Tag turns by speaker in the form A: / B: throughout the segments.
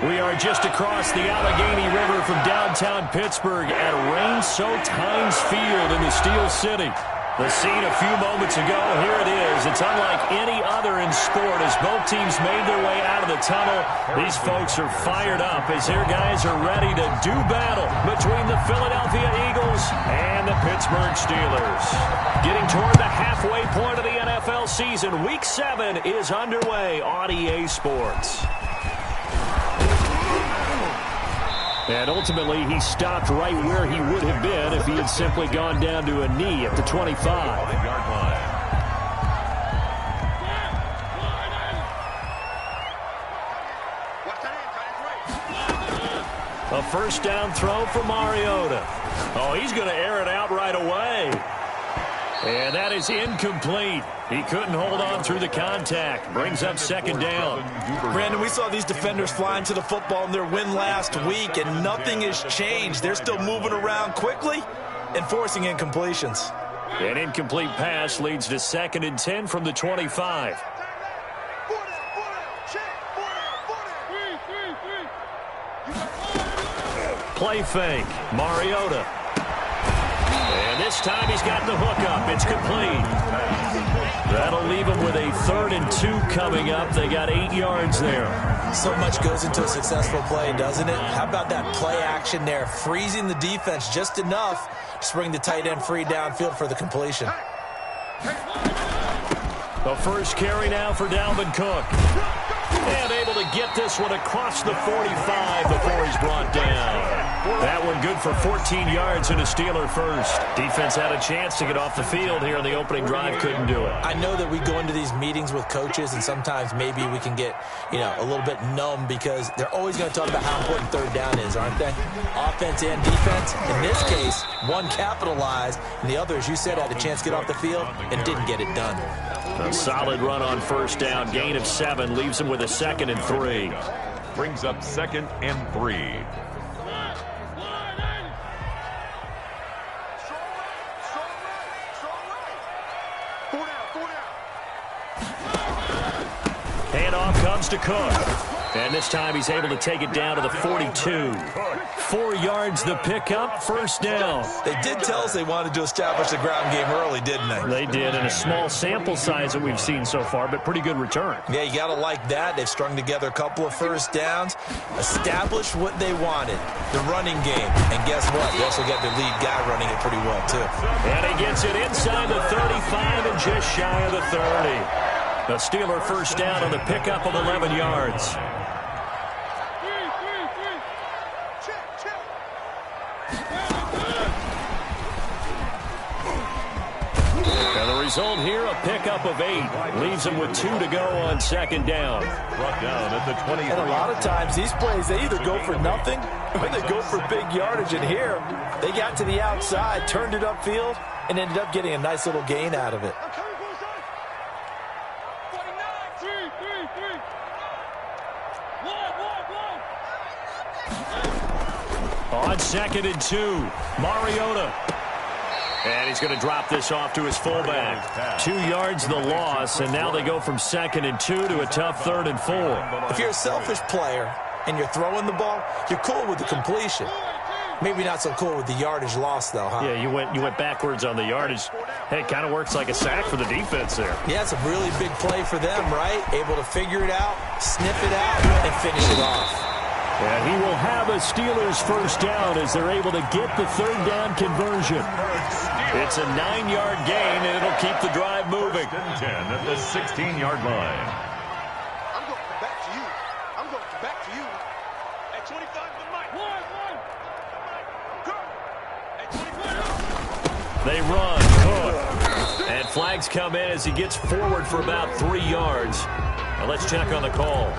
A: We are just across the Allegheny River from downtown Pittsburgh at rain-soaked Heinz Field in the Steel City. The scene a few moments ago, here it is. It's unlike any other in sport as both teams made their way out of the tunnel. These folks are fired up as their guys are ready to do battle between the Philadelphia Eagles and the Pittsburgh Steelers. Getting toward the halfway point of the NFL season, Week 7 is underway on EA Sports. And ultimately, he stopped right where he would have been if he had simply gone down to a knee at the 25-yard line. A first down throw for Mariota. Oh, he's going to air it out right away. And that is incomplete. He couldn't hold on through the contact. Brings up second down.
B: Brandon, we saw these defenders flying to the football in their win last week, and nothing has changed. They're still moving around quickly and forcing incompletions.
A: An incomplete pass leads to 2nd and 10 from the 25. Play fake. Mariota. And this time he's got the hook up. It's complete. That'll leave him with a 3rd and 2 coming up. They got 8 yards there.
B: So much goes into a successful play, doesn't it? How about that play action there? Freezing the defense just enough to bring the tight end free downfield for the completion.
A: The first carry now for Dalvin Cook. And able to get this one across the 45 before he's brought down. That one good for 14 yards and a Steeler first. Defense had a chance to get off the field here in the opening drive, couldn't do it.
B: I know that we go into these meetings with coaches, and sometimes maybe we can get, a little bit numb because they're always going to talk about how important 3rd down is, aren't they? Offense and defense. In this case, one capitalized, and the other, as you said, had a chance to get off the field and didn't get it done.
A: A solid run on first down. Gain of 7 leaves him with a 2nd and 3.
C: Brings up 2nd and 3.
A: Handoff comes to Cook. And this time he's able to take it down to the 42. 4 yards the pickup, first down.
B: They did tell us they wanted to establish the ground game early, didn't they?
A: They did, in a small sample size that we've seen so far, but pretty good return.
B: Yeah, you got to like that. They've strung together a couple of first downs, established what they wanted, the running game. And guess what? They also got their lead guy running it pretty well, too.
A: And he gets it inside the 35 and just shy of the 30. The Steeler first down on the pickup of 11 yards. And the result here, a pickup of 8. Leaves him with 2 to go on 2nd down.
C: Brought down at the 20.
B: And a lot of times these plays, they either go for nothing or they go for big yardage. And here, they got to the outside, turned it upfield, and ended up getting a nice little gain out of it.
A: On 2nd and 2, Mariota. And he's going to drop this off to his fullback. 2 yards the loss, and now they go from 2nd and 2 to a tough 3rd and 4.
B: If you're a selfish player and you're throwing the ball, you're cool with the completion. Maybe not so cool with the yardage loss, though, huh?
A: Yeah, you went backwards on the yardage. Hey, it kind of works like a sack for the defense there.
B: Yeah, it's a really big play for them, right? Able to figure it out, sniff it out, and finish it off.
A: And he will have a Steelers first down as they're able to get the 3rd down conversion. It's a 9-yard gain, and it'll keep the drive moving.
C: 10 at the 16-yard line.
D: I'm going back to you. I'm going back to you. At 25 to the mic.
A: They run. Cook. And flags come in as he gets forward for about 3 yards. Now let's check on the call.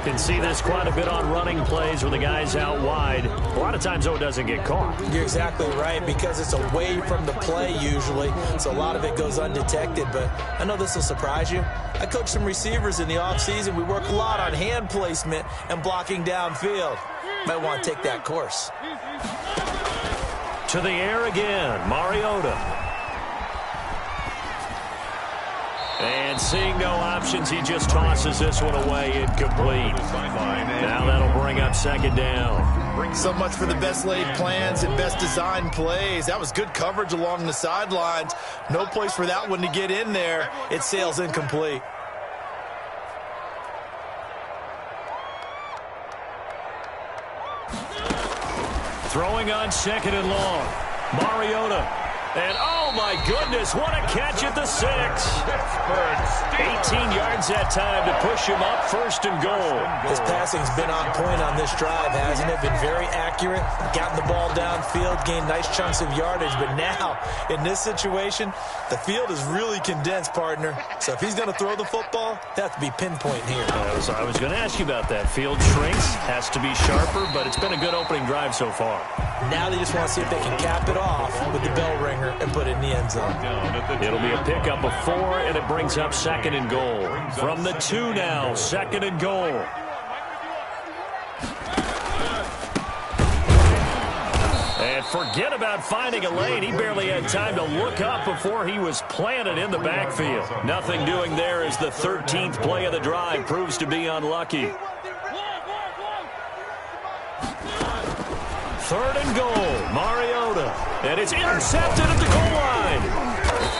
A: Can see this quite a bit on running plays where the guy's out wide. A lot of times, though, it doesn't get caught.
B: You're exactly right, because it's away from the play usually, so a lot of it goes undetected. But I know this will surprise you. I coach some receivers in the offseason. We work a lot on hand placement and blocking downfield. Might want to take that course.
A: To the air again, Mariota. And seeing no options, he just tosses this one away incomplete. Now that'll bring up second down.
B: So much for the best laid plans and best designed plays. That was good coverage along the sidelines. No place for that one to get in there. It sails incomplete.
A: Throwing on second and long. Mariota. And, oh, my goodness, what a catch at the 6. 18 yards that time to push him up first and goal.
B: His passing's been on point on this drive, hasn't it? Been very accurate, gotten the ball downfield, gained nice chunks of yardage. But now, in this situation, the field is really condensed, partner. So if he's going to throw the football, that has to be pinpoint here.
A: I was going to ask you about that. Field shrinks, has to be sharper, but it's been a good opening drive so far.
B: Now they just want to see if they can cap it off with the bell ringer and put it in the end zone.
A: It'll be a pickup of 4, and it brings up second and goal. From the 2 now, second and goal. And forget about finding a lane. He barely had time to look up before he was planted in the backfield. Nothing doing there as the 13th play of the drive proves to be unlucky. Third and goal, Mariota. And it's intercepted at the goal line.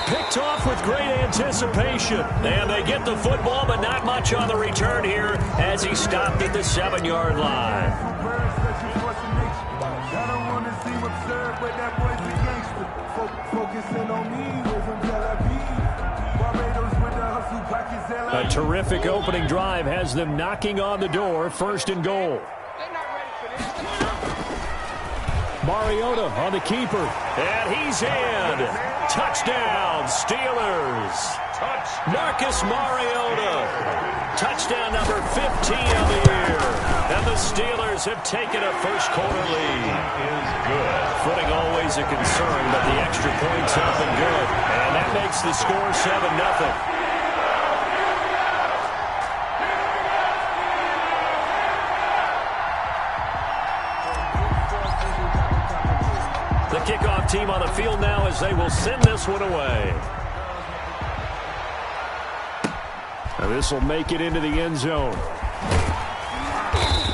A: Picked off with great anticipation. And they get the football, but not much on the return here as he stopped at the 7-yard line. A terrific opening drive has them knocking on the door, first and goal. Mariota on the keeper, and he's in. Touchdown, Steelers. Marcus Mariota. Touchdown number 15 of the year. And the Steelers have taken a first-quarter lead. Footing always a concern, but the extra point's up and good. And that makes the score 7-0. Kickoff team on the field now as they will send this one away. This will make it into the end zone.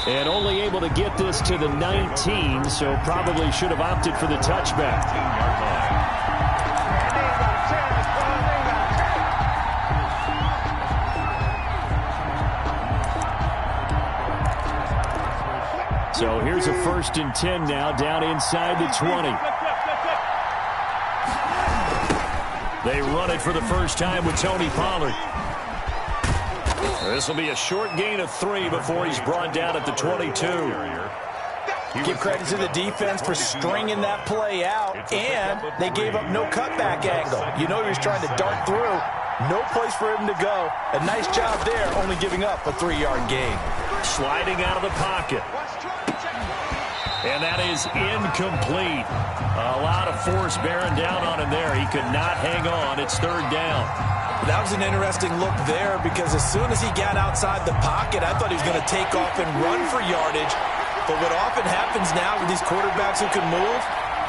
A: And only able to get this to the 19, so probably should have opted for the touchback. So here's a 1st and 10 now, down inside the 20. They run it for the first time with Tony Pollard. This will be a short gain of 3 before he's brought down at the 22.
B: Give credit to the defense for stringing that play out, and they gave up no cutback angle. You know he was trying to dart through. No place for him to go. A nice job there, only giving up a 3-yard gain.
A: Sliding out of the pocket. And that is incomplete. A lot of force bearing down on him there. He could not hang on. It's 3rd down.
B: That was an interesting look there because as soon as he got outside the pocket, I thought he was going to take off and run for yardage. But what often happens now with these quarterbacks who can move,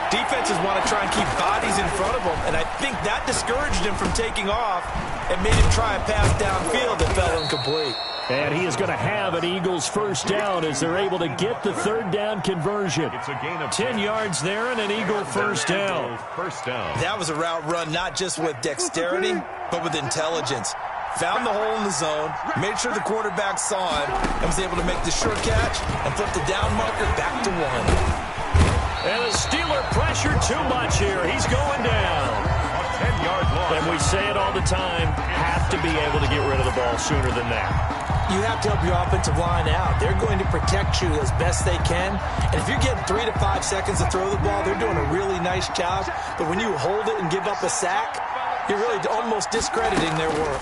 B: defenses want to try and keep bodies in front of them. And I think that discouraged him from taking off and made him try a pass downfield that fell incomplete.
A: And he is going to have an Eagles first down as they're able to get the 3rd down conversion.
C: It's a gain of
A: 10 yards there and an Eagle first down.
B: That was a route run not just with dexterity, but with intelligence. Found the hole in the zone, made sure the quarterback saw him, and was able to make the short catch and flip the down marker back to 1.
A: And the Steeler pressure too much here. He's going down.
C: 10-yard loss.
A: And we say it all the time, have to be able to get rid of the ball sooner than that.
B: You have to help your offensive line out. They're going to protect you as best they can. And if you're getting 3 to 5 seconds to throw the ball, they're doing a really nice job. But when you hold it and give up a sack, you're really almost discrediting their work.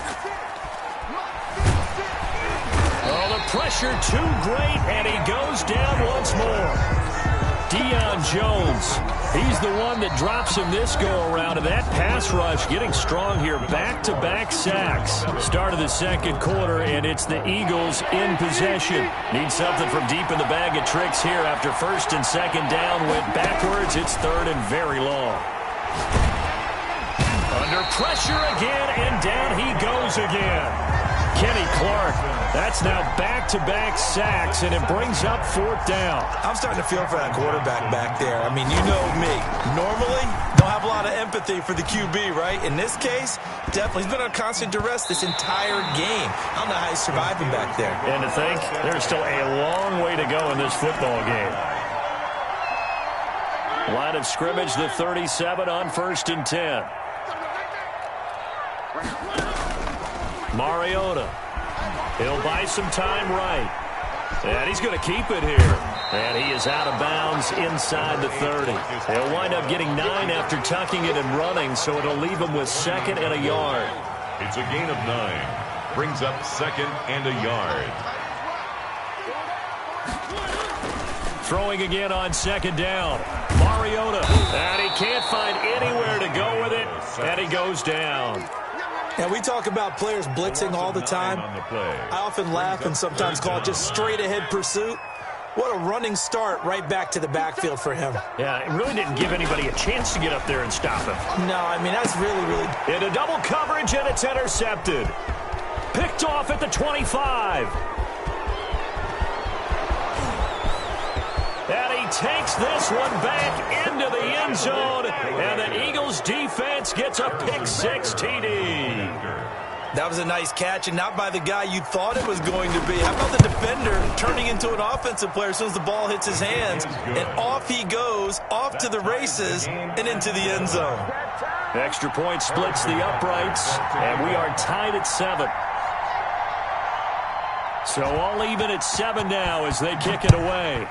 A: Oh, the pressure too great, and he goes down once more. Deion Jones, he's the one that drops him this go-around, and that pass rush getting strong here. Back-to-back sacks. Start of the second quarter, and it's the Eagles in possession. Need something from deep in the bag of tricks here after 1st and 2nd down. Went backwards. It's 3rd and very long. Under pressure again, and down he goes again. Kenny Clark, that's now back-to-back sacks, and it brings up 4th down.
B: I'm starting to feel for that quarterback back there. I mean, you know me. Normally, don't have a lot of empathy for the QB, right? In this case, definitely. He's been on constant duress this entire game. I don't know how he's surviving back there.
A: And to think, there's still a long way to go in this football game. Line of scrimmage, the 37 on 1st and 10. Mariota. He'll buy some time right. And he's going to keep it here. And he is out of bounds inside the 30. He'll wind up getting 9 after tucking it and running, so it'll leave him with 2nd and a yard.
C: It's a gain of 9. Brings up 2nd and a yard.
A: Throwing again on 2nd down. Mariota. And he can't find anywhere to go with it. And he goes down.
B: Now, we talk about players blitzing all the time. I often laugh and sometimes call it just straight-ahead pursuit. What a running start right back to the backfield for him.
A: Yeah, it really didn't give anybody a chance to get up there and stop him.
B: No, I mean, that's really...
A: Into double coverage, and it's intercepted. Picked off at the 25. And he takes this one back into the end zone, and the Eagles defense gets a pick-6 TD.
B: That was a nice catch, and not by the guy you thought it was going to be. How about the defender turning into an offensive player as soon as the ball hits his hands, and off he goes, off to the races, and into the end zone.
A: Extra point splits the uprights, and we are tied at 7. So all even at 7 now as they kick it away.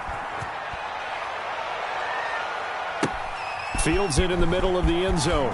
A: Fields it in the middle of the end zone.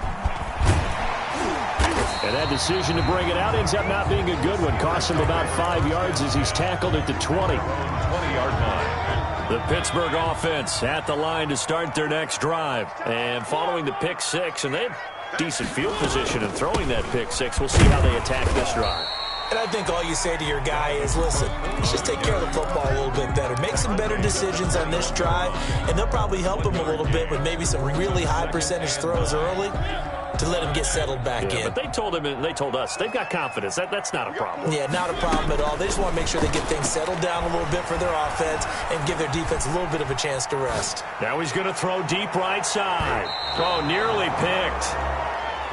A: And that decision to bring it out ends up not being a good one. Costs him about 5 yards as he's tackled at the 20.
C: 20-yard line.
A: The Pittsburgh offense at the line to start their next drive. And following the pick-6, and they have decent field position in throwing that pick-6. We'll see how they attack this drive.
B: And I think all you say to your guy is, listen, let's just take care of the football a little bit better. Make some better decisions on this drive, and they'll probably help him a little bit with maybe some really high percentage throws early to let him get settled back in.
A: But they told him and they told us they've got confidence. That's not a problem.
B: Yeah, not a problem at all. They just want to make sure they get things settled down a little bit for their offense and give their defense a little bit of a chance to rest.
A: Now he's going to throw deep right side. Oh, nearly picked.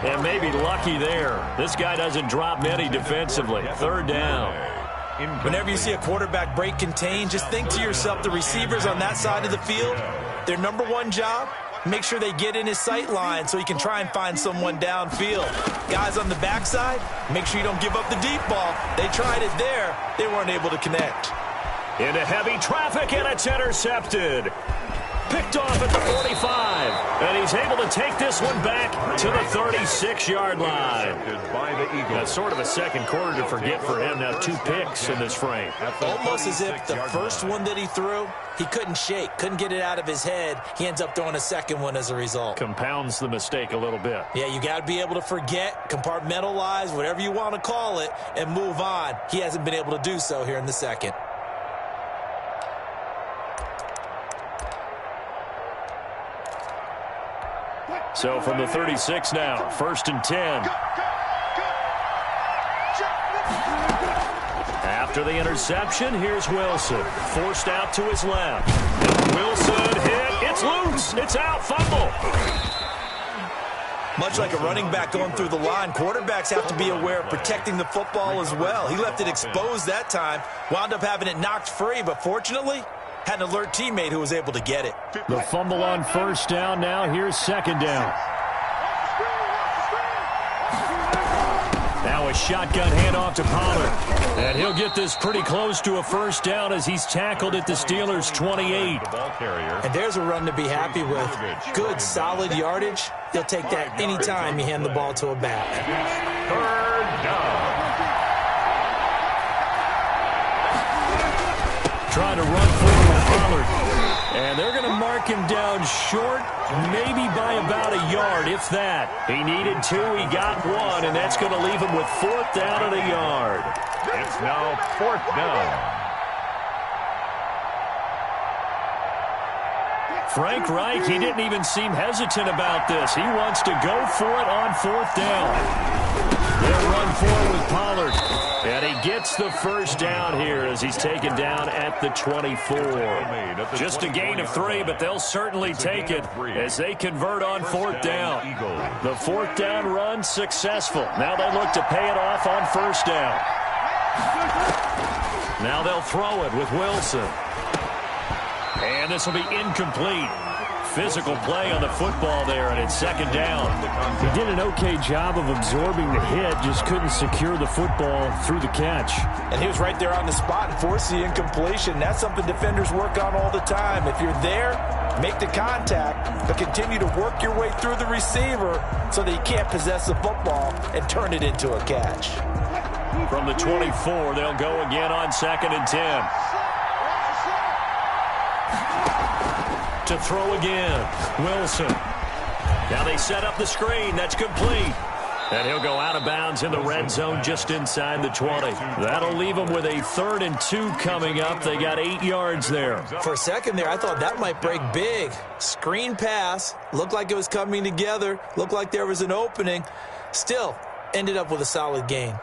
A: And maybe lucky there. This guy doesn't drop many defensively. 3rd down.
B: Whenever you see a quarterback break contain, just think to yourself, the receivers on that side of the field, their number one job, make sure they get in his sight line so he can try and find someone downfield. Guys on the backside, make sure you don't give up the deep ball. They tried it there. They weren't able to connect.
A: Into heavy traffic, and it's intercepted. Picked off at the 45, and he's able to take this one back to the 36-yard line. That's sort of a second quarter to forget for him. Now 2 picks in this frame.
B: Almost as if the first one that he threw, he couldn't shake, couldn't get it out of his head. He ends up throwing a second one as a result.
A: Compounds the mistake a little bit.
B: Yeah, you got to be able to forget, compartmentalize, whatever you want to call it, and move on. He hasn't been able to do so here in the second.
A: So from the 36 now, 1st and 10. After the interception, here's Wilson. Forced out to his left. Wilson hit. It's loose. It's out. Fumble.
B: Much like a running back going through the line, quarterbacks have to be aware of protecting the football as well. He left it exposed that time, wound up having it knocked free, but fortunately, had an alert teammate who was able to get it.
A: The fumble on 1st down. Now here's 2nd down. Now a shotgun handoff to Pollard. And he'll get this pretty close to a 1st down as he's tackled at the Steelers' 28.
B: And there's a run to be happy with. Good, solid yardage. He'll take that anytime you hand the ball to a back.
C: 3rd down.
A: Trying to run forward with Pollard. And they're going to mark him down short, maybe by about a yard, if that. He needed 2, he got 1, and that's going to leave him with 4th down and a yard.
C: It's now 4th down.
A: Frank Reich, he didn't even seem hesitant about this. He wants to go for it on 4th down. They'll run forward with Pollard. And he gets the first down here as he's taken down at the 24. Just a gain of 3, but they'll certainly take it as they convert on 4th down. The 4th down run successful. Now they look to pay it off on 1st down. Now they'll throw it with Wilson. And this will be incomplete. Physical play on the football there, and it's 2nd down.
E: He did an okay job of absorbing the hit, just couldn't secure the football through the catch.
B: And he was right there on the spot and forced the incompletion. That's something defenders work on all the time. If you're there, make the contact, but continue to work your way through the receiver so that he can't possess the football and turn it into a catch.
A: From the 24, they'll go again on 2nd and 10. To throw again, Wilson. Now they set up the screen. That's complete. And he'll go out of bounds in the red zone just inside the 20. That'll leave them with a 3rd and 2 coming up. They got 8 yards there.
B: For a second there, I thought that might break big. Screen pass. Looked like it was coming together. Looked like there was an opening. Still, ended up with a solid gain.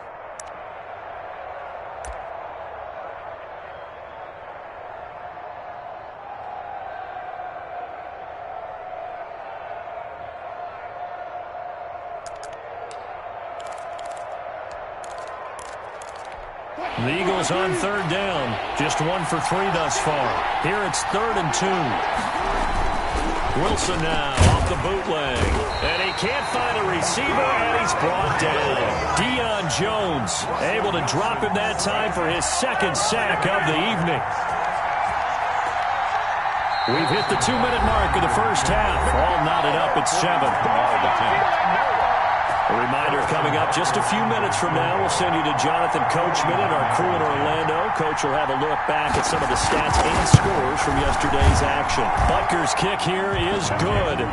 A: The Eagles on 3rd down. Just 1 for 3 thus far. Here it's 3rd and 2. Wilson now off the bootleg. And he can't find a receiver, and he's brought down. Deion Jones able to drop him that time for his 2nd sack of the evening. We've hit the 2-minute mark of the first half. All knotted up at 7. A reminder coming up just a few minutes from now. We'll send you to Jonathan Coachman and our crew in Orlando. Coach will have a look back at some of the stats and scores from yesterday's action. Butker's kick here is good.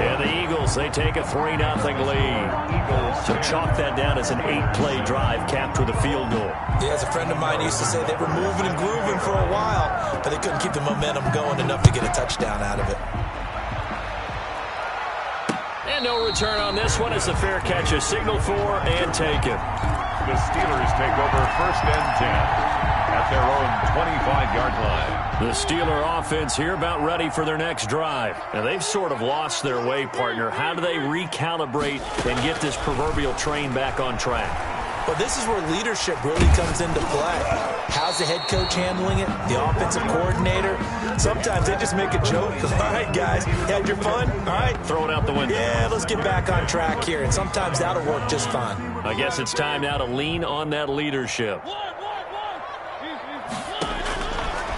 A: And the Eagles, they take a 3-0 lead. So chalk that down as an 8-play drive capped with a field goal.
B: Yeah, as a friend of mine used to say, they were moving and grooving for a while, but they couldn't keep the momentum going enough to get a touchdown out of it.
A: And no return on this one as the fair catch is signaled for and taken.
C: The Steelers take over 1st and 10 at their own 25-yard line.
A: The Steeler offense here about ready for their next drive. Now, they've sort of lost their way, partner. How do they recalibrate and get this proverbial train back on track?
B: Well, this is where leadership really comes into play. How's the head coach handling it? The offensive coordinator? Sometimes they just make a joke. All right, guys, had your fun? All right.
A: Throw it out the window.
B: Yeah, let's get back on track here. And sometimes that'll work just fine.
A: I guess it's time now to lean on that leadership.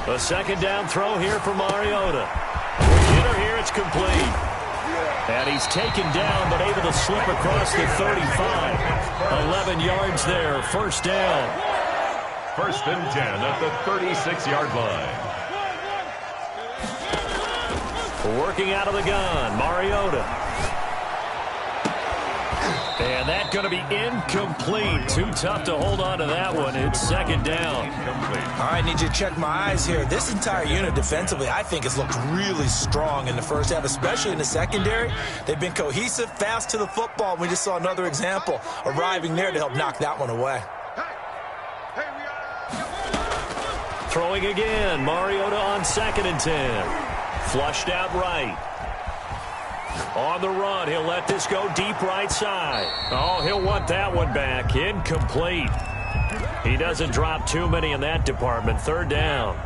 A: A 2nd down throw here for Mariota. Hitter here, it's complete. And he's taken down, but able to slip across the 35. 11 yards there, 1st down.
C: 1st and 10 at the 36-yard line.
A: Working out of the gun, Mariota. And that's going to be incomplete. Too tough to hold on to that one. It's 2nd down.
B: All right, need you to check my eyes here. This entire unit defensively, I think, has looked really strong in the first half, especially in the secondary. They've been cohesive, fast to the football. We just saw another example arriving there to help knock that one away.
A: Throwing again, Mariota on 2nd and 10. Flushed out right. On the run, he'll let this go deep right side. Oh, he'll want that one back. Incomplete. He doesn't drop too many in that department. 3rd down.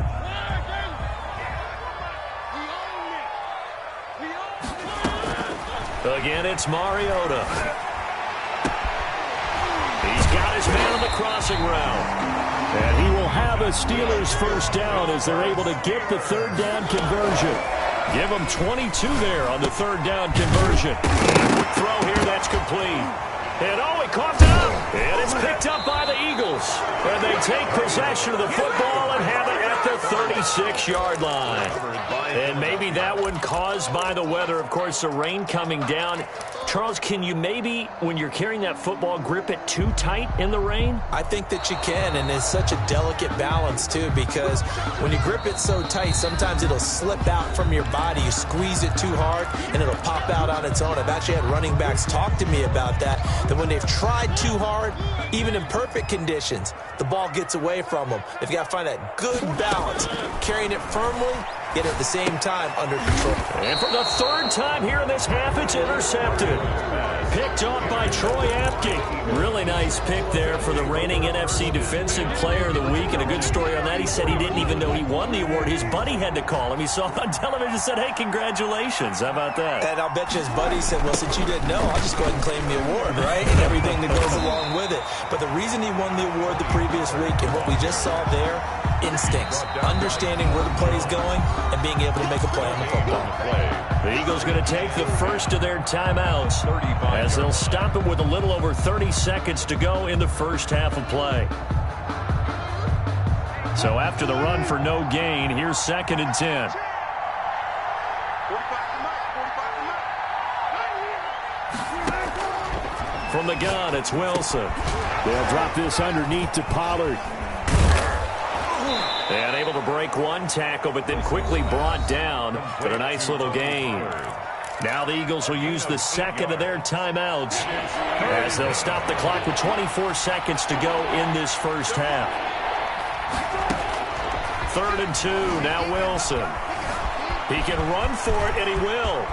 A: Again, it's Mariota. He's got his man on the crossing route. And he will have a Steelers 1st down as they're able to get the 3rd down conversion. Give him 22 there on the 3rd down conversion. Quick throw here, that's complete. And he coughed it up. And it's picked up by the Eagles. And they take possession of the football and have it at the 36-yard line. And maybe that one caused by the weather. Of course, the rain coming down Charles, can you maybe, when you're carrying that football, grip it too tight in the rain?
B: I think that you can, and it's such a delicate balance, too, because when you grip it so tight, sometimes it'll slip out from your body. You squeeze it too hard, and it'll pop out on its own. I've actually had running backs talk to me about that when they've tried too hard, even in perfect conditions, the ball gets away from them. They've got to find that good balance, carrying it firmly, yet at the same time under control.
A: And for the third time here in this half, it's intercepted. Picked off by Troy Apke. Really nice pick there for the reigning NFC Defensive Player of the Week. And a good story on that. He said he didn't even know he won the award. His buddy had to call him. He saw it on television and said, hey, congratulations. How about that?
B: And I'll bet you his buddy said, well, since you didn't know, I'll just go ahead and claim the award, right? And everything that goes along with it. But the reason he won the award the previous week and what we just saw there, instincts, understanding where the play is going, and being able to make a play on the football.
A: The Eagles going to take the first of their timeouts as they'll stop it with a little over 30 seconds to go in the first half of play. So after the run for no gain, here's 2nd and 10. From the gun, it's Wilson.
E: They'll drop this underneath to Pollard.
A: And able to break one tackle, but then quickly brought down. But a nice little gain. Now the Eagles will use the second of their timeouts as they'll stop the clock with 24 seconds to go in this first half. 3rd and 2, now Wilson. He can run for it, and he will.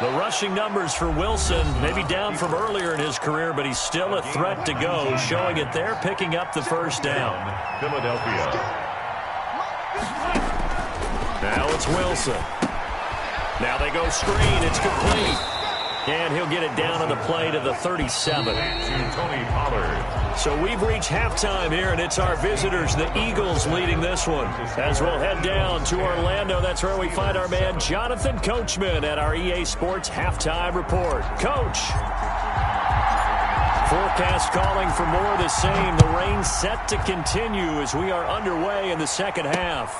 A: The rushing numbers for Wilson maybe down from earlier in his career, but he's still a threat to go, showing it there, picking up the first down.
C: Philadelphia.
A: Now it's Wilson. Now they go screen. It's complete. And he'll get it down on the play to the 37.
C: Tony Pollard.
A: So we've reached halftime here, and it's our visitors, the Eagles, leading this one. As we'll head down to Orlando, that's where we find our man Jonathan Coachman at our EA Sports Halftime Report. Coach. Forecast calling for more of the same. The rain set to continue as we are underway in the second half.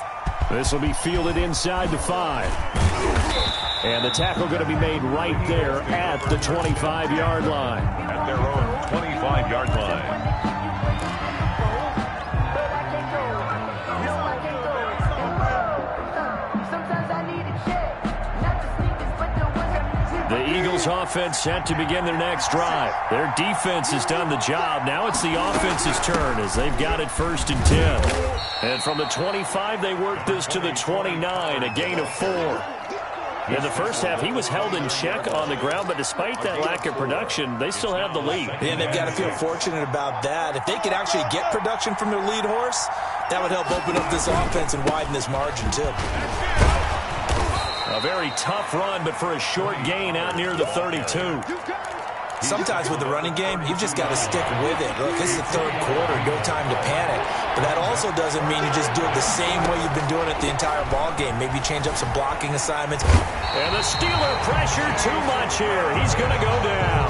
E: This will be fielded inside the 5. And the tackle going to be made right there at the 25-yard line.
C: At their own 25-yard line.
A: The Eagles offense set to begin their next drive. Their defense has done the job. Now it's the offense's turn as they've got it 1st and 10. And from the 25, they work this to the 29, a gain of 4. In the first half, he was held in check on the ground, but despite that lack of production, they still have the lead.
B: And they've got to feel fortunate about that. If they could actually get production from their lead horse, that would help open up this offense and widen this margin, too.
A: A very tough run, but for a short gain out near the 32.
B: Sometimes with the running game, you've just got to stick with it. Look, this is the 3rd quarter, no time to panic. But that also doesn't mean you just do it the same way you've been doing it the entire ball game. Maybe change up some blocking assignments.
A: And the Steeler pressure too much here. He's going to go down.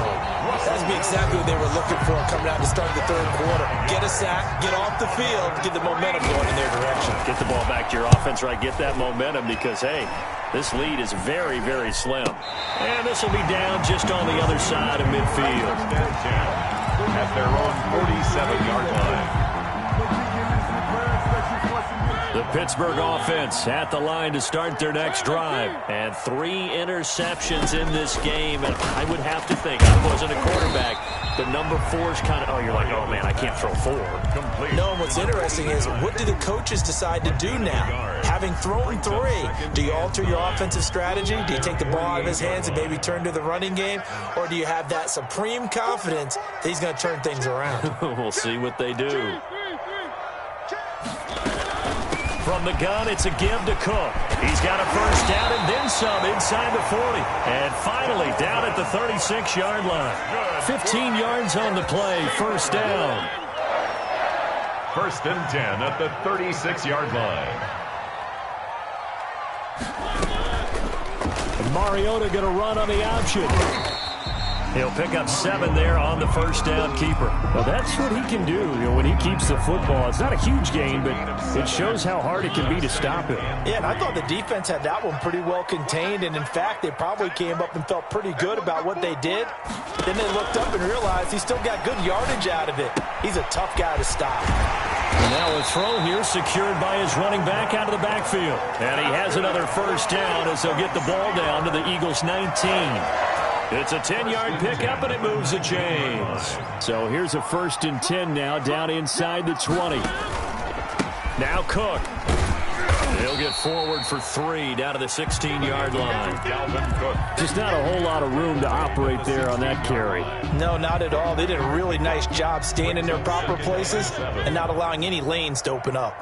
B: That's exactly what they were looking for coming out to start the 3rd quarter. Get a sack, get off the field, get the momentum going in their direction.
A: Get the ball back to your offense, right? Get that momentum because, hey, this lead is very, very slim. And this will be down just on the other side of midfield.
C: At their own 47-yard line.
A: The Pittsburgh offense at the line to start their next drive. And 3 interceptions in this game. And I would have to think, I wasn't a quarterback, the number 4 is kind of, oh, you're like, oh, man, I can't throw 4.
C: Complete.
B: No, and what's interesting is, what do the coaches decide to do now? Having thrown 3, do you alter your offensive strategy? Do you take the ball out of his hands and maybe turn to the running game? Or do you have that supreme confidence that he's going to turn things around?
A: We'll see what they do. From the gun, it's a give to Cook. He's got a first down and then some inside the 40. And finally, down at the 36-yard line. 15 yards on the play, first down.
C: 1st and 10 at the 36-yard line.
E: And Mariota going to run on the option.
A: He'll pick up 7 there on the first down keeper.
E: Well, that's what he can do, when he keeps the football. It's not a huge gain, but it shows how hard it can be to stop him.
B: Yeah, and I thought the defense had that one pretty well contained, and in fact, they probably came up and felt pretty good about what they did. Then they looked up and realized he still got good yardage out of it. He's a tough guy to stop.
A: And now a throw here secured by his running back out of the backfield. And he has another first down as they'll get the ball down to the Eagles' 19. It's a 10-yard pickup, and it moves the chains.
E: So here's a 1st and 10 now, down inside the 20.
A: Now Cook. He'll get forward for 3 down to the 16-yard line.
E: Just not a whole lot of room to operate there on that carry.
B: No, not at all. They did a really nice job staying in their proper places and not allowing any lanes to open up.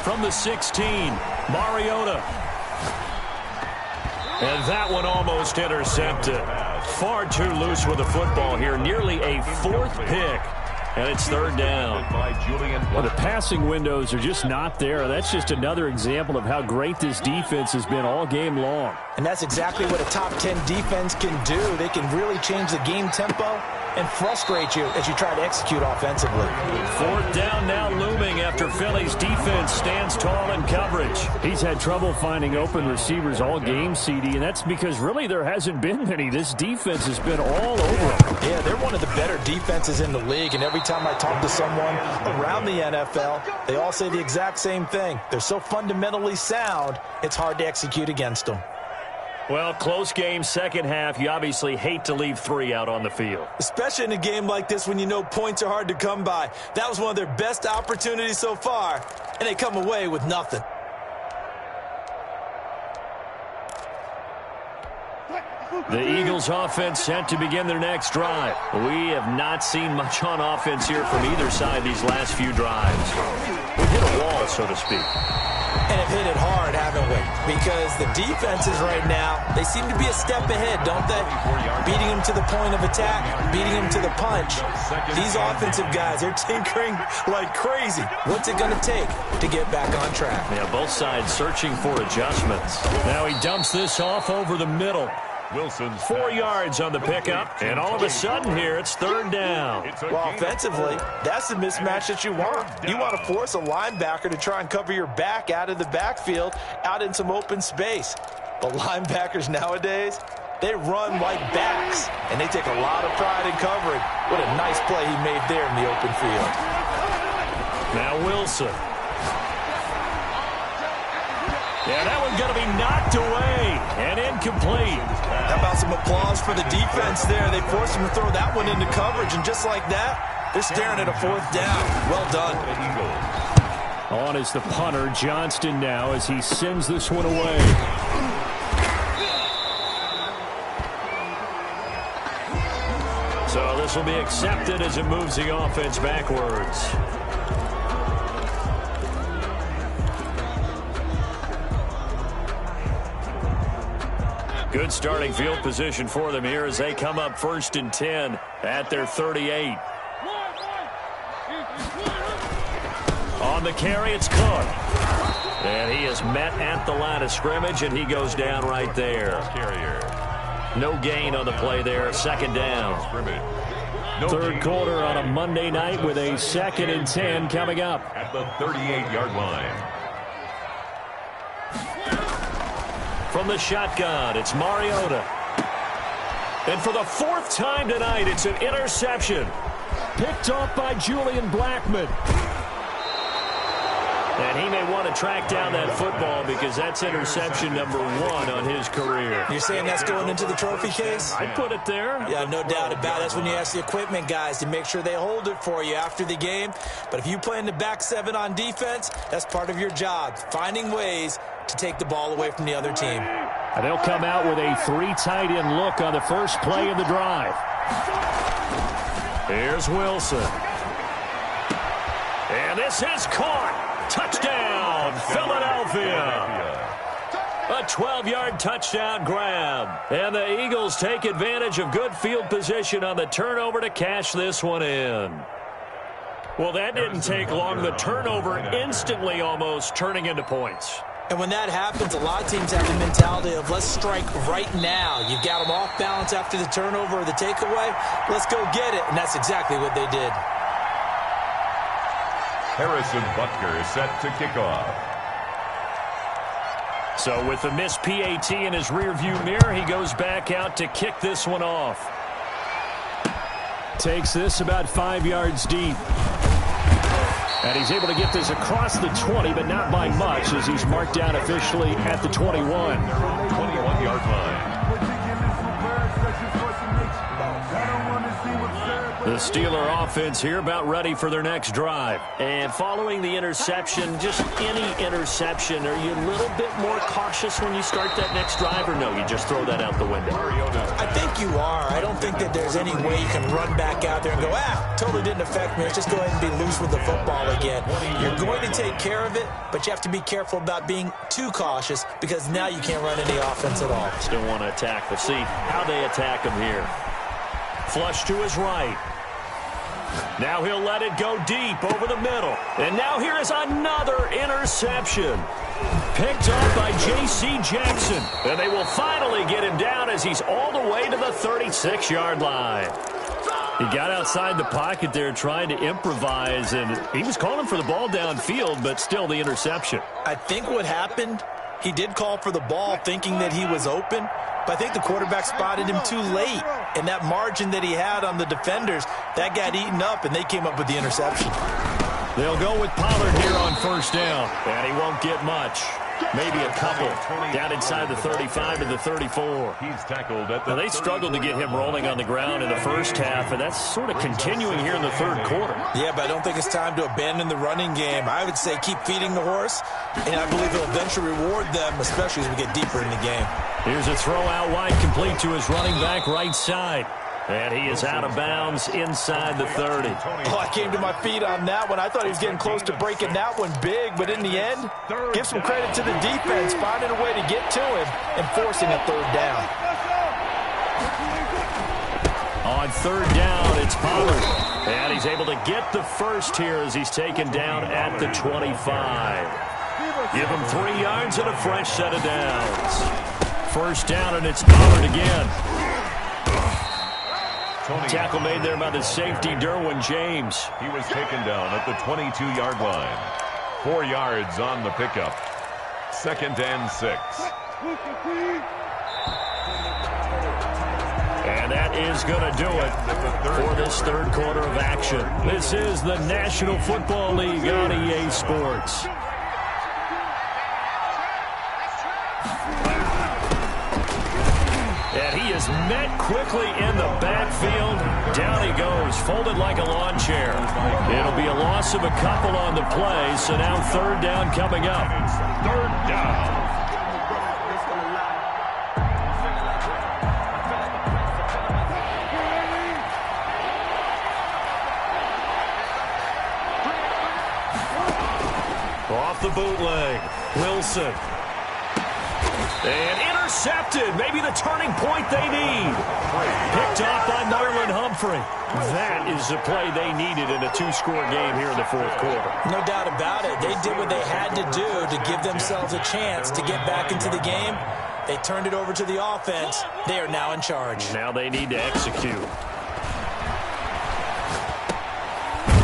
A: From the 16, Mariota. And that one almost intercepted. Far too loose with the football here. Nearly a 4th pick. And it's 3rd down.
E: Well, the passing windows are just not there. That's just another example of how great this defense has been all game long.
B: And that's exactly what a top 10 defense can do. They can really change the game tempo and frustrate you as you try to execute offensively.
A: 4th down now looming after Philly's defense stands tall in coverage.
E: He's had trouble finding open receivers all game, CD, and that's because really there hasn't been many. This defense has been all over them.
B: Yeah, they're one of the better defenses in the league, and every time I talk to someone around the NFL, they all say the exact same thing. They're so fundamentally sound, it's hard to execute against them.
A: Well, close game, second half. You obviously hate to leave 3 out on the field.
B: Especially in a game like this when you know points are hard to come by. That was one of their best opportunities so far, and they come away with nothing.
A: The Eagles offense set to begin their next drive. We have not seen much on offense here from either side these last few drives. We've hit a wall, so to speak.
B: And have hit it hard, haven't we? Because the defenses right now, they seem to be a step ahead, don't they? Beating them to the point of attack, beating them to the punch. These offensive guys, they're tinkering like crazy. What's it going to take to get back on track?
A: Yeah, both sides searching for adjustments. Now he dumps this off over the middle. Wilson's 4 yards on the pickup, and all of a sudden here, it's 3rd down.
B: Well, offensively, that's the mismatch that you want. You want to force a linebacker to try and cover your back out of the backfield, out in some open space. But linebackers nowadays, they run like backs, and they take a lot of pride in covering. What a nice play he made there in the open field.
A: Now Wilson. Yeah, that one's going to be knocked away and incomplete.
B: How about some applause for the defense there? They forced him to throw that one into coverage, and just like that, they're staring at a 4th down. Well done.
E: On is the punter, Johnston now, as he sends this one away.
A: So this will be accepted as it moves the offense backwards. Good starting field position for them here as they come up 1st and 10 at their 38. On the carry, it's Cook. And he is met at the line of scrimmage, and he goes down right there. No gain on the play there, 2nd down.
E: 3rd quarter on a Monday night with a 2nd and 10 coming up.
C: At the 38-yard line.
A: From the shotgun, it's Mariota. And for the 4th time tonight, it's an interception.
E: Picked off by Julian Blackmon.
A: And he may want to track down that football because that's interception number 1 on his career.
B: You're saying that's going into the trophy case?
A: I put it there.
B: Yeah, no doubt about it. That's when you ask the equipment guys to make sure they hold it for you after the game. But if you play in the back 7 on defense, that's part of your job, finding ways to take the ball away from the other team.
E: And they'll come out with a 3 tight end look on the first play of the drive.
A: Here's Wilson. And this is caught. Touchdown, Philadelphia. A 12-yard touchdown grab. And the Eagles take advantage of good field position on the turnover to cash this one in. Well, that didn't take long. The turnover instantly almost turning into points.
B: And when that happens, a lot of teams have the mentality of let's strike right now. You've got them off balance after the turnover or the takeaway. Let's go get it. And that's exactly what they did.
C: Harrison Butker is set to kick off.
A: So with the missed PAT in his rearview mirror, he goes back out to kick this one off.
E: Takes this about 5 yards deep. And he's able to get this across the 20, but not by much, as he's marked down officially at the 21.
C: 21-yard line.
A: The Steeler offense here about ready for their next drive. And following the interception, just any interception, are you a little bit more cautious when you start that next drive, or no, you just throw that out the window?
B: I think you are. I don't think that there's any way you can run back out there and go, totally didn't affect me. Let's just go ahead and be loose with the football again. You're going to take care of it, but you have to be careful about being too cautious because now you can't run any offense at all.
A: Still want to attack. We'll see how they attack him here. Flush to his right. Now he'll let it go deep over the middle. And now here is another interception. Picked up by J.C. Jackson. And they will finally get him down as he's all the way to the 36-yard line. He got outside the pocket there trying to improvise, and he was calling for the ball downfield, but still the interception.
B: I think what happened, he did call for the ball thinking that he was open, but I think the quarterback spotted him too late. And that margin that he had on the defenders, that got eaten up, and they came up with the interception.
A: They'll go with Pollard here on first down, and he won't get much. Maybe a couple down inside the 35 to the 34.
C: He's tackled at the.
A: Now, they struggled to get him rolling on the ground in the first half, and that's sort of continuing here in the third quarter.
B: Yeah, but I don't think it's time to abandon the running game. I would say keep feeding the horse, and I believe it'll eventually reward them, especially as we get deeper in the game.
A: Here's a throw out wide, complete to his running back right side. And he is out of bounds inside the 30.
B: Oh, I came to my feet on that one. I thought he was getting close to breaking that one big, but in the end, give some credit to the defense, finding a way to get to him and forcing a third down.
A: On third down, it's Pollard. And he's able to get the first here as he's taken down at the 25. Give him 3 yards and a fresh set of downs. First down, and it's Pollard again. Tackle made there by the safety, Derwin James.
C: He was taken down at the 22-yard line. 4 yards on the pickup. 2nd and 6.
A: And that is going to do it for this third quarter of action. This is the National Football League on EA Sports. And he is met quickly in the backfield. Down he goes, folded like a lawn chair. It'll be a loss of a couple on the play, so now third down coming up.
C: Third down.
A: Off the bootleg, Wilson. And intercepted. Maybe the turning point they need. Picked off by Marlon Humphrey. That is the play they needed in a 2-score game here in the fourth quarter.
B: No doubt about it. They did what they had to do to give themselves a chance to get back into the game. They turned it over to the offense. They are now in charge.
A: Now they need to execute.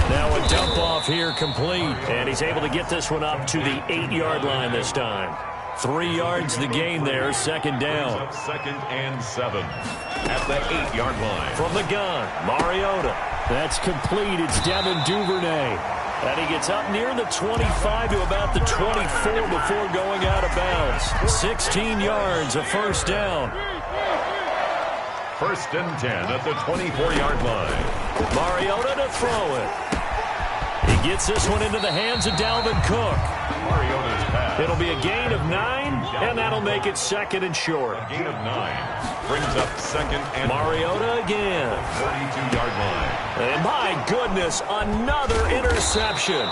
A: Now a dump off here complete. And he's able to get this one up to the 8-yard line this time. 3 yards the gain there, second down.
C: 2nd and 7 at the 8-yard line.
A: From the gun, Mariota. That's complete. It's Devin Duvernay. And he gets up near the 25 to about the 24 before going out of bounds. 16 yards, a first down.
C: 1st and 10 at the 24-yard line.
A: Mariota to throw it. He gets this one into the hands of Dalvin Cook.
C: Mariota's pass.
A: It'll be a gain of 9, and that'll make it 2nd and short.
C: A gain of 9 brings up 2nd and
A: Mariota again.
C: 32-yard line.
A: And my goodness, another interception.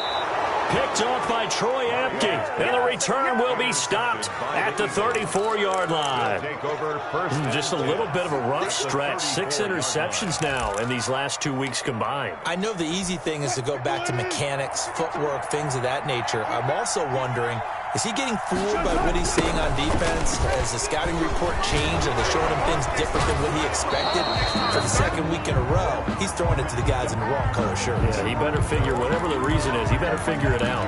A: Picked off by Troy Apke. And the return will be stopped at the 34-yard line.
C: Take over first.
A: Just a little bit of a rough stretch. 6 interceptions now in these last 2 weeks combined.
B: I know the easy thing is to go back to mechanics, footwork, things of that nature. I'm also wondering, Is he getting fooled by what he's seeing on defense? Has the scouting report changed? Are they showing him things different than what he expected? For the second week in a row, he's throwing it to the guys in the wrong color shirts.
E: Yeah, he better figure, whatever the reason is, he better figure it out.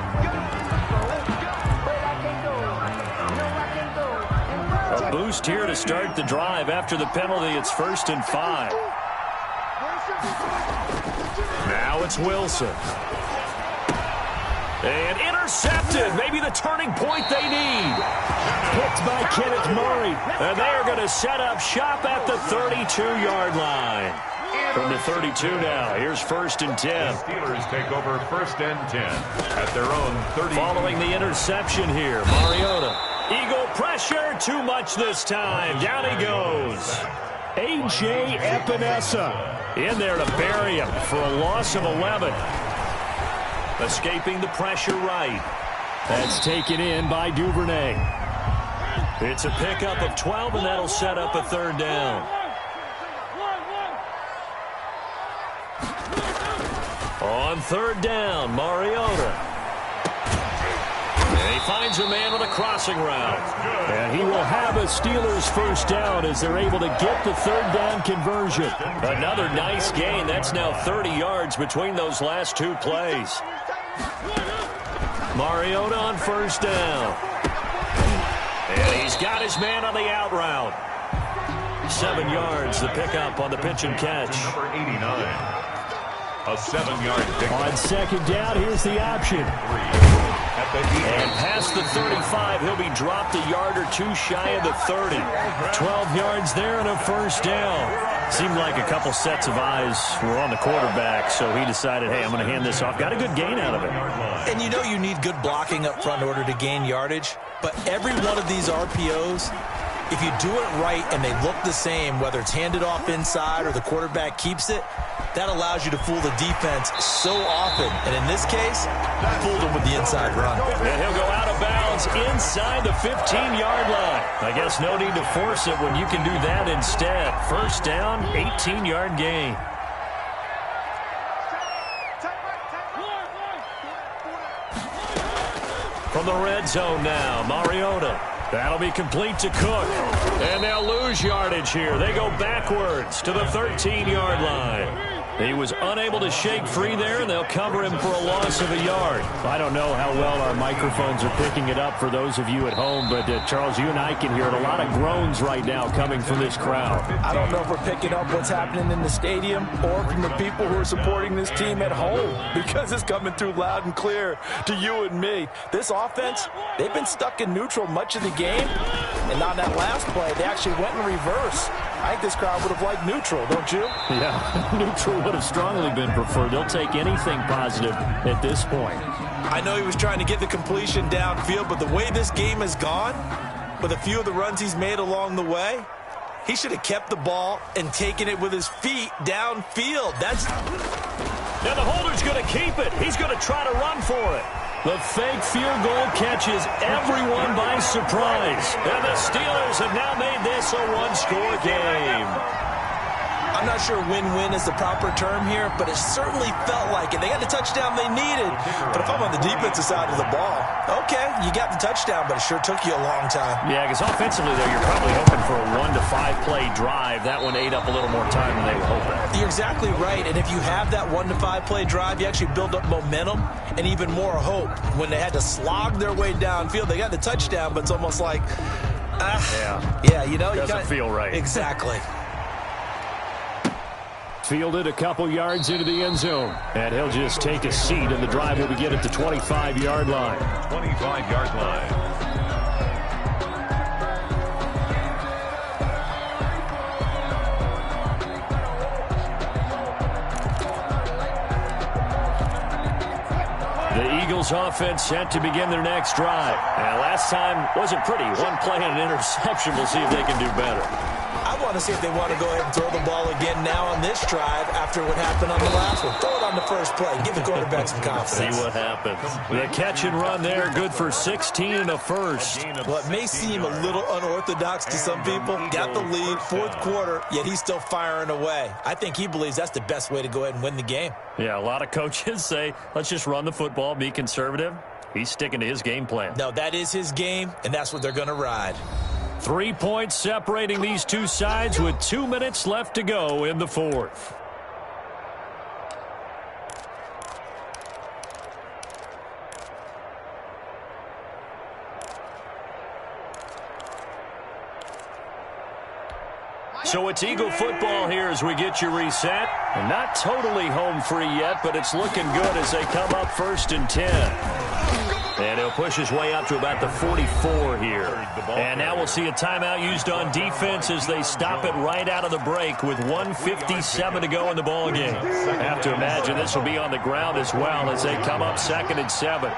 E: A boost here to start the drive. After the penalty, it's 1st and 5. Now it's Wilson. And intercepted. Maybe the turning point they need. Picked by Kenneth Murray. And they are going to set up shop at the 32-yard line. From the 32 now. Here's 1st and 10.
C: The Steelers take over 1st and 10 at their own 30.
E: Following the interception here, Mariota. Eagle pressure. Too much this time. Down he goes. A.J. Epinesa in there to bury him for a loss of 11. Escaping the pressure right. That's taken in by Duvernay. It's a pickup of 12, and that'll set up a 3rd down. On 3rd down, Mariota. And he finds a man with a crossing route. And he will have a Steelers 1st down as they're able to get the 3rd down conversion. Another nice gain. That's now 30 yards between those last 2 plays. Mariota on 1st down. And he's got his man on the out route. 7 yards, the pickup on the pitch and catch.
C: Number 89. A 7-yard pickup.
E: On 2nd down, here's the option. And past the 35, he'll be dropped a yard or 2 shy of the 30. 12 yards there and a 1st down. Seemed like a couple sets of eyes were on the quarterback, so he decided, hey, I'm going to hand this off. Got a good gain out of it.
B: And you know you need good blocking up front in order to gain yardage, but every one of these RPOs, if you do it right and they look the same, whether it's handed off inside or the quarterback keeps it, that allows you to fool the defense so often. And in this case, fooled him with the inside run.
E: And he'll go out of bounds inside the 15-yard line. I guess no need to force it when you can do that instead. 1st down, 18-yard gain. From the red zone now, Mariota. That'll be complete to Cook. And they'll lose yardage here. They go backwards to the 13-yard line. He was unable to shake free there, and they'll cover him for a loss of a yard. I don't know how well our microphones are picking it up for those of you at home, but Charles, you and I can hear it. A lot of groans right now coming from this crowd.
F: I don't know if we're picking up what's happening in the stadium or from the people who are supporting this team at home, because it's coming through loud and clear to you and me. This offense, they've been stuck in neutral much of the game, and on that last play, they actually went in reverse. I think this crowd would have liked neutral, don't you?
E: Yeah, neutral would have strongly been preferred. They'll take anything positive at this point.
B: I know he was trying to get the completion downfield, but the way this game has gone, with a few of the runs he's made along the way, he should have kept the ball and taken it with his feet downfield.
E: Now the holder's going to keep it. He's going to try to run for it. The fake field goal catches everyone by surprise. And the Steelers have now made this a one-score game.
B: I'm not sure win-win is the proper term here, but it certainly felt like it. They got the touchdown they needed. But if I'm on the defensive side of the ball, okay, you got the touchdown, but it sure took you a long time.
E: Yeah, because offensively, though, you're probably hoping for a 1 to 5 play drive. That one ate up a little more time than they were hoping.
B: You're exactly right. And if you have that 1 to 5 play drive, you actually build up momentum and even more hope. When they had to slog their way downfield, they got the touchdown, but it's almost like, yeah, you know,
E: doesn't feel right.
B: Exactly.
E: Fielded a couple yards into the end zone. And he'll just take a seat, and the drive will begin at the 25-yard line.
C: 25-yard line.
E: The Eagles offense set to begin their next drive. And last time wasn't pretty. One play and an interception. We'll see if they can do better.
B: I want to see if they want to go ahead and throw the ball again now on this drive after what happened on the last one. Throw it on on the first play. Give the quarterback some confidence.
A: See what happens. The catch and run there, good for 16 and a first.
B: Well, it may seem a little unorthodox to some people. Got the lead, fourth quarter, yet he's still firing away. I think he believes that's the best way to go ahead and win the game.
A: Yeah, a lot of coaches say, let's just run the football, be conservative. He's sticking to his game plan.
B: No, that is his game, and that's what they're going to ride.
A: 3 points separating these two sides with 2 minutes left to go in the fourth. So it's Eagle football here as we get you reset. And not totally home free yet, but it's looking good as they come up 1st and 10. And he'll push his way up to about the 44 here. And now we'll see a timeout used on defense as they stop it right out of the break with 1:57 to go in the ball game. I have to imagine this will be on the ground as well as they come up 2nd and 7.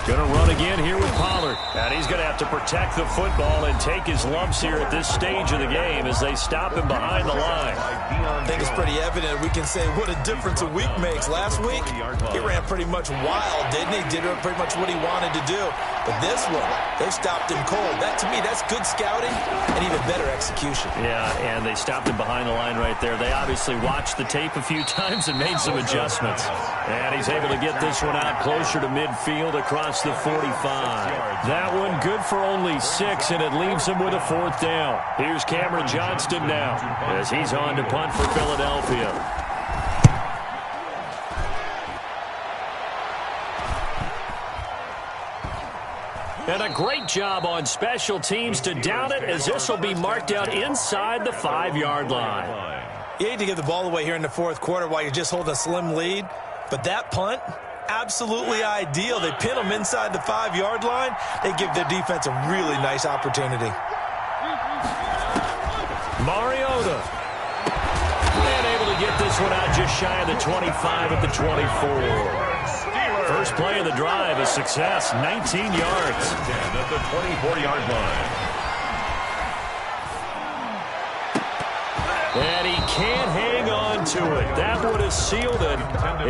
A: Going to run again here with Pollard. And he's going to have to protect the football and take his lumps here at this stage of the game as they stop him behind the line.
B: I think it's pretty evident. We can say what a difference a week makes. Last week, he ran pretty much wild, didn't he? Did pretty much what he wanted to do. But this one, they stopped him cold. That, to me, that's good scouting and even better execution.
A: Yeah, and they stopped him behind the line right there. They obviously watched the tape a few times and made some adjustments. And he's able to get this one out closer to midfield across the 45. That one good for only 6, and it leaves him with a 4th down. Here's Cameron Johnston now as he's on to punt for Philadelphia. And a great job on special teams to down it as this will be marked out inside the 5-yard line.
B: You hate to give the ball away here in the fourth quarter while you're just holding a slim lead, but that punt, absolutely ideal. They pin them inside the 5-yard line. They give their defense a really nice opportunity.
A: Mariota. And able to get this one out just shy of the 25 at the 24. First play of the drive, a success, 19 yards.
C: At the 24-yard line.
A: And he can't hang on to it. That would have sealed it.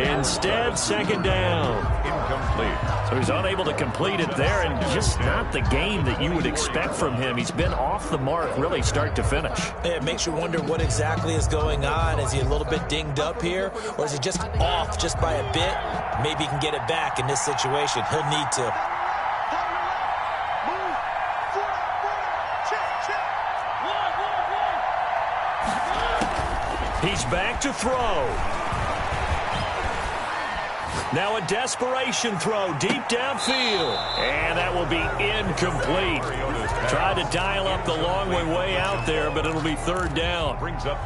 A: Instead, 2nd down.
C: Incomplete.
A: So he's unable to complete it there, and just not the game that you would expect from him. He's been off the mark really start to finish.
B: It makes you wonder what exactly is going on. Is he a little bit dinged up here, or is he just off just by a bit? Maybe he can get it back in this situation. He'll need to.
A: He's back to throw. Now a desperation throw deep downfield. And that will be incomplete. Tried to dial up the long way out there, but it'll be 3rd down.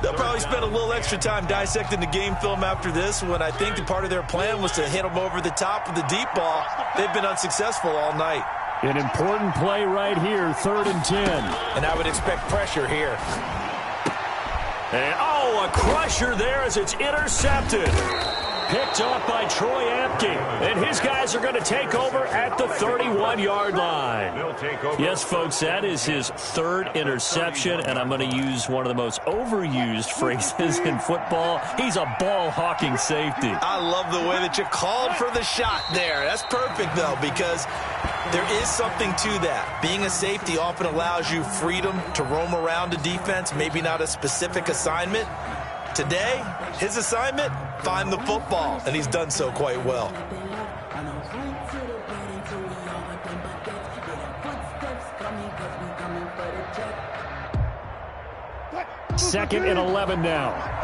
B: They'll probably spend a little extra time dissecting the game film after this one. I think the part of their plan was to hit them over the top of the deep ball. They've been unsuccessful all night.
E: An important play right here, 3rd and 10.
B: And I would expect pressure here.
A: And, a crusher there as it's intercepted. Picked off by Troy Apke. And his guys are going to take over at the 31-yard line. Yes, folks, that is his 3rd interception, and I'm going to use one of the most overused phrases in football. He's a ball-hawking safety.
B: I love the way that you called for the shot there. That's perfect, though, because there is something to that. Being a safety often allows you freedom to roam around a defense, maybe not a specific assignment. Today, his assignment, find the football, and he's done so quite well.
E: 2nd and 11 now.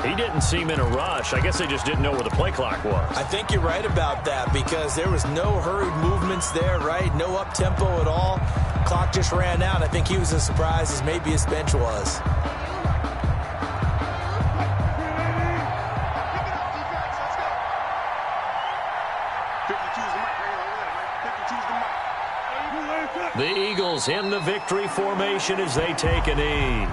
A: He didn't seem in a rush. I guess they just didn't know where the play clock was.
B: I think you're right about that because there was no hurried movements there, right? No up-tempo at all. Clock just ran out. I think he was as surprised as maybe his bench was.
A: The Eagles in the victory formation as they take a knee.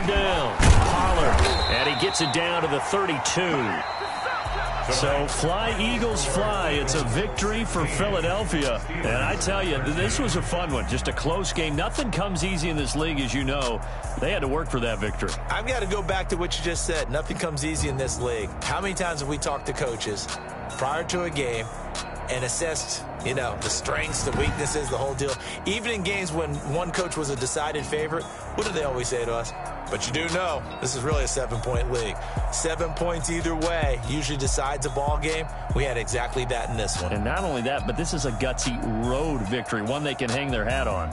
A: third down. Pollard, and he gets it down to the 32. So fly, Eagles, fly. It's a victory for Philadelphia. And I tell you, this was a fun one. Just a close game. Nothing comes easy in this league, as you know. They had to work for that victory.
B: I've got to go back to what you just said. Nothing comes easy in this league. How many times have we talked to coaches prior to a game and assessed, the strengths, the weaknesses, the whole deal? Even in games when one coach was a decided favorite, what do they always say to us? But you do know this is really a 7-point league. 7 points either way usually decides a ball game. We had exactly that in this one.
A: And not only that, but this is a gutsy road victory, one they can hang their hat on.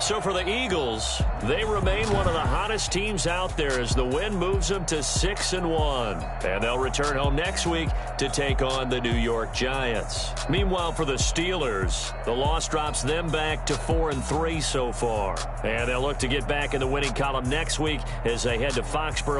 A: So for the Eagles, they remain one of the hottest teams out there as the win moves them to 6-1. And they'll return home next week to take on the New York Giants. Meanwhile, for the Steelers, the loss drops them back to 4-3 so far. And they'll look to get back in the winning column next week as they head to Foxborough